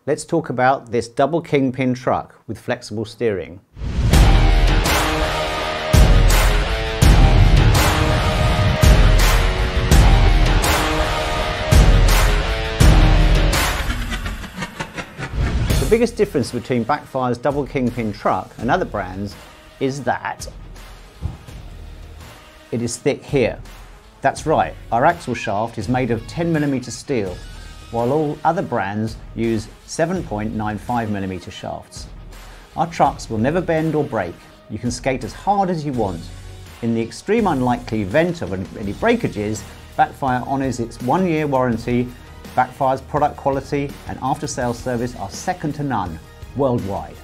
let's talk about this double kingpin truck with flexible steering. The biggest difference between Backfire's double kingpin truck and other brands is that it is thick here. That's right, our axle shaft is made of 10mm steel, while all other brands use 7.95mm shafts. Our trucks will never bend or break. You can skate as hard as you want. In the extreme unlikely event of any breakages, Backfire honours its 1-year warranty. Backfire's product quality and after-sales service are second to none worldwide.